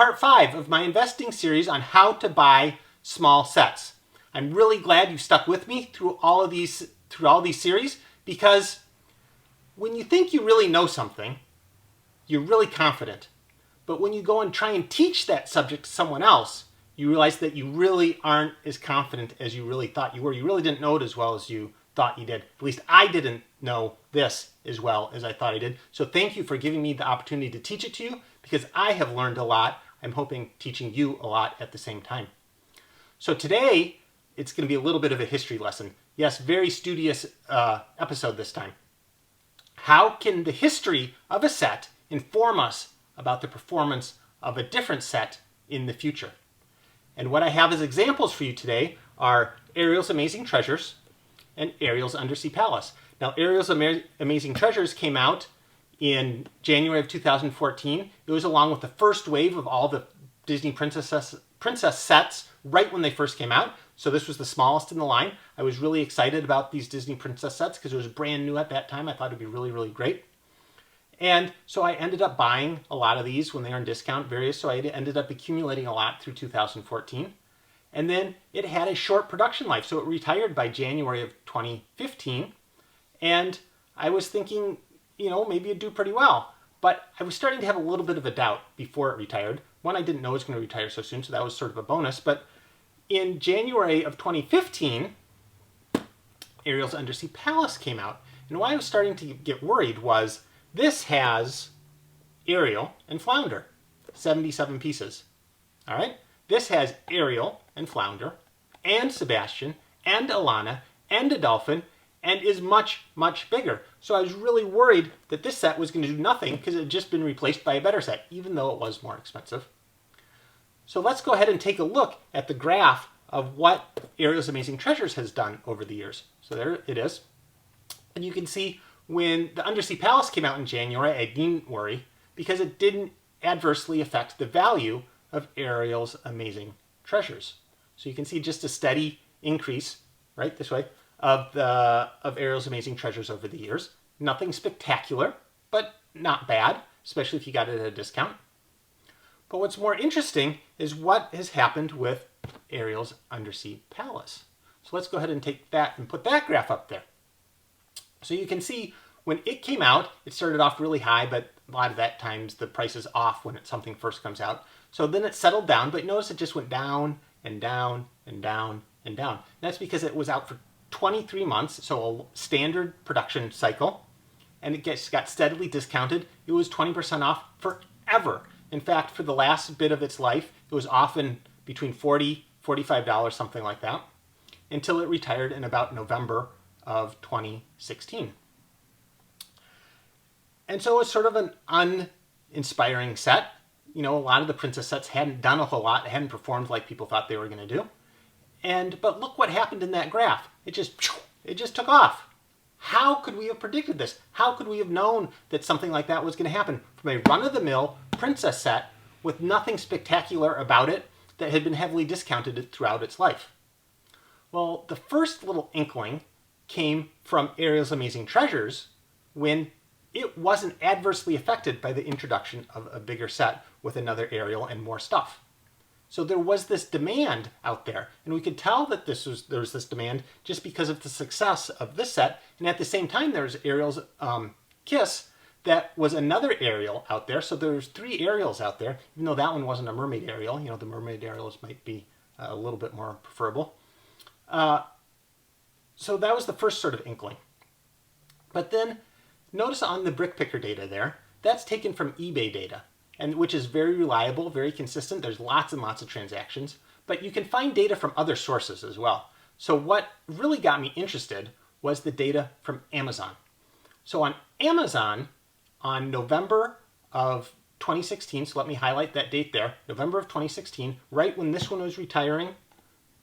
part 5 of my investing series on how to buy small sets. I'm really glad you stuck with me through all these series, because when you think you really know something, you're really confident. But when you go and try and teach that subject to someone else, you realize that you really aren't as confident as you really thought you were. You really didn't know it as well as you thought you did. At least I didn't know this as well as I thought I did. So thank you for giving me the opportunity to teach it to you, because I have learned a lot. I'm hoping teaching you a lot at the same time. So today, it's going to be a little bit of a history lesson. Yes, very studious episode this time. How can the history of a set inform us about the performance of a different set in the future? And what I have as examples for you today are Ariel's Amazing Treasures and Ariel's Undersea Palace. Now, Ariel's Amazing Treasures came out in January of 2014. It was along with the first wave of all the Disney Princess sets right when they first came out. So this was the smallest in the line. I was really excited about these Disney Princess sets because it was brand new at that time. I thought it'd be really, really great. And so I ended up buying a lot of these when they were on discount, so I ended up accumulating a lot through 2014. And then it had a short production life, so it retired by January of 2015. And I was thinking, maybe it'd do pretty well. But I was starting to have a little bit of a doubt before it retired. One, I didn't know it was going to retire so soon, so that was sort of a bonus. But in January of 2015, Ariel's Undersea Palace came out. And why I was starting to get worried was this has Ariel and Flounder, 77 pieces. All right? This has Ariel and Flounder and Sebastian and Alana and a dolphin and is much, much bigger. So I was really worried that this set was going to do nothing because it had just been replaced by a better set, even though it was more expensive. So let's go ahead and take a look at the graph of what Ariel's Amazing Treasures has done over the years. So there it is. And you can see when the Undersea Palace came out in January, I didn't worry because it didn't adversely affect the value of Ariel's Amazing Treasures. So you can see just a steady increase, right, this way, of Ariel's Amazing Treasures over the years. Nothing spectacular, but not bad, especially if you got it at a discount. But what's more interesting is what has happened with Ariel's Undersea Palace. So let's go ahead and take that and put that graph up there. So you can see when it came out, it started off really high, but a lot of that times the price is off when something first comes out. So then it settled down, but notice it just went down and down and down and down. And that's because it was out for 23 months, so a standard production cycle, and it got steadily discounted. It was 20% off forever. In fact, for the last bit of its life, it was often between $40, $45, something like that, until it retired in about November of 2016. And so it's sort of an uninspiring set. A lot of the princess sets hadn't done a whole lot, hadn't performed like people thought they were going to do. But look what happened in that graph. It just took off. How could we have predicted this? How could we have known that something like that was going to happen from a run-of-the-mill princess set with nothing spectacular about it that had been heavily discounted throughout its life? Well, the first little inkling came from Ariel's Amazing Treasures when it wasn't adversely affected by the introduction of a bigger set with another Ariel and more stuff. So there was this demand out there, and we could tell that there was this demand just because of the success of this set, and at the same time there's Ariel's Kiss that was another Ariel out there, so there's 3 Ariels out there, even though that one wasn't a mermaid Ariel. The mermaid Ariels might be a little bit more preferable. So that was the first sort of inkling. But then notice on the BrickPicker data there, that's taken from eBay data, and which is very reliable, very consistent. There's lots and lots of transactions, but you can find data from other sources as well. So what really got me interested was the data from Amazon. So on Amazon, on November of 2016, so let me highlight that date there, November of 2016, right when this one was retiring,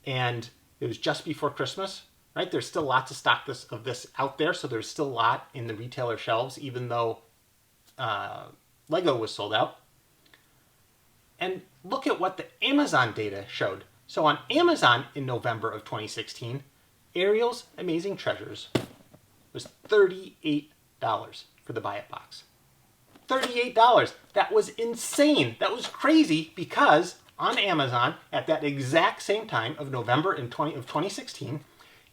and it was just before Christmas, right? There's still lots of stock of this out there, so there's still a lot in the retailer shelves, even though Lego was sold out. And look at what the Amazon data showed. So on Amazon in November of 2016, Ariel's Amazing Treasures was $38 for the buy it box. $38. That was insane. That was crazy because on Amazon at that exact same time of November of 2016,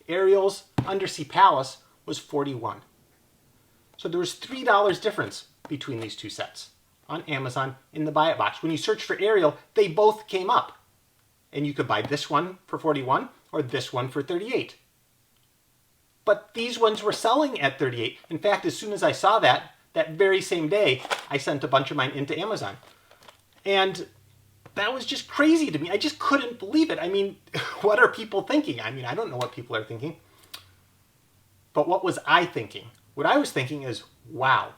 Ariel's Undersea Palace was $41. So there was $3 difference between these two sets on Amazon in the buy it box. When you search for Ariel, they both came up. And you could buy this one for $41 or this one for $38. But these ones were selling at $38. In fact, as soon as I saw that very same day, I sent a bunch of mine into Amazon. And that was just crazy to me. I just couldn't believe it. I mean, what are people thinking? I mean, I don't know what people are thinking. But what was I thinking? What I was thinking is, wow,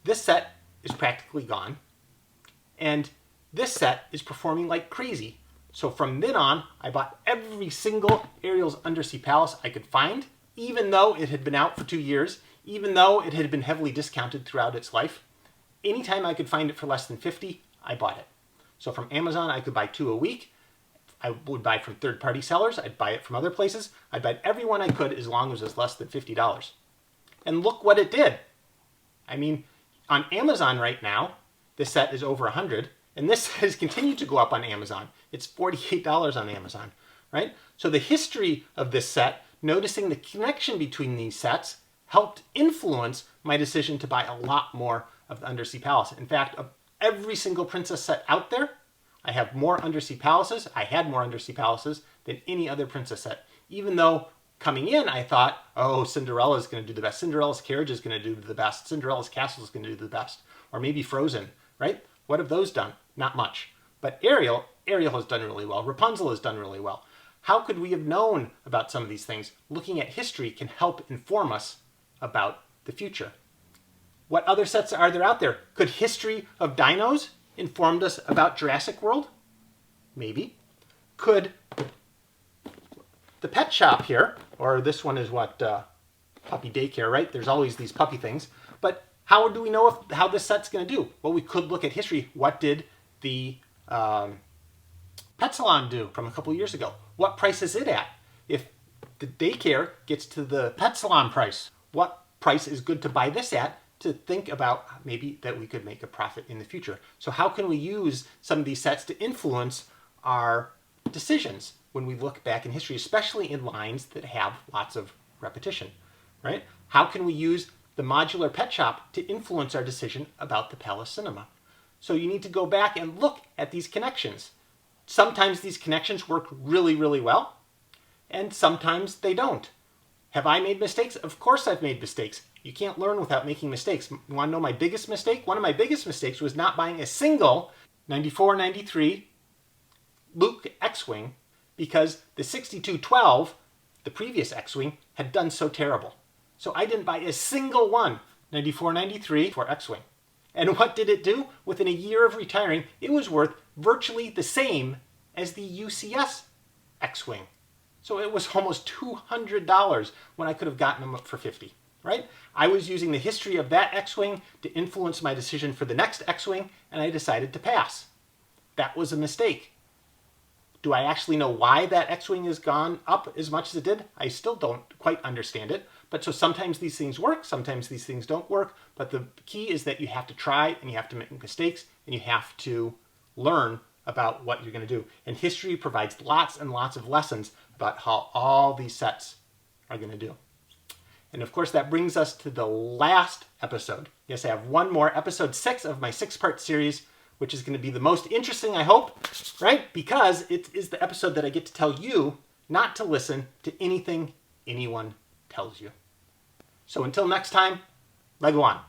this set is practically gone. And this set is performing like crazy. So from then on, I bought every single Ariel's Undersea Palace I could find, even though it had been out for 2 years, even though it had been heavily discounted throughout its life. Anytime I could find it for less than $50, I bought it. So from Amazon, I could buy 2 a week. I would buy from third-party sellers. I'd buy it from other places. I'd buy every one I could as long as it was less than $50. And look what it did. I mean, on Amazon right now, this set is over $100, and this has continued to go up on Amazon. It's $48 on Amazon, right? So the history of this set, noticing the connection between these sets, helped influence my decision to buy a lot more of the Undersea Palace. In fact, of every single princess set out there, I have more Undersea Palaces. I had more Undersea Palaces than any other princess set. Even though coming in, I thought, oh, Cinderella's going to do the best. Cinderella's carriage is going to do the best. Cinderella's castle is going to do the best. Or maybe Frozen, right? What have those done? Not much. But Ariel has done really well. Rapunzel has done really well. How could we have known about some of these things? Looking at history can help inform us about the future. What other sets are there out there? Could history of dinos informed us about Jurassic World? Maybe. Could the pet shop here, or this one is what, puppy daycare, right? There's always these puppy things. But how do we know how this set's going to do? Well, we could look at history. What did the pet salon do from a couple years ago? What price is it at? If the daycare gets to the pet salon price, what price is good to buy this at to think about maybe that we could make a profit in the future? So how can we use some of these sets to influence our decisions when we look back in history, especially in lines that have lots of repetition, right? How can we use the modular pet shop to influence our decision about the Palace Cinema? So you need to go back and look at these connections. Sometimes these connections work really, really well, and sometimes they don't. Have I made mistakes? Of course I've made mistakes. You can't learn without making mistakes. You want to know my biggest mistake? One of my biggest mistakes was not buying a single 94, 93 Luke X-Wing because the 6212, the previous X-Wing, had done so terrible. So I didn't buy a single one, 94, 93 for X-Wing. And what did it do? Within a year of retiring, it was worth virtually the same as the UCS X-Wing. So it was almost $200 when I could have gotten them up for $50, right? I was using the history of that X-Wing to influence my decision for the next X-Wing, and I decided to pass. That was a mistake. Do I actually know why that X-Wing has gone up as much as it did? I still don't quite understand it. But so sometimes these things work, sometimes these things don't work. But the key is that you have to try and you have to make mistakes and you have to learn about what you're going to do. And history provides lots and lots of lessons about how all these sets are going to do. And of course, that brings us to the last episode. Yes, I have one more, episode 6 of my 6-part series, which is going to be the most interesting, I hope, right? Because it is the episode that I get to tell you not to listen to anything anyone tells you. So until next time, Lego on.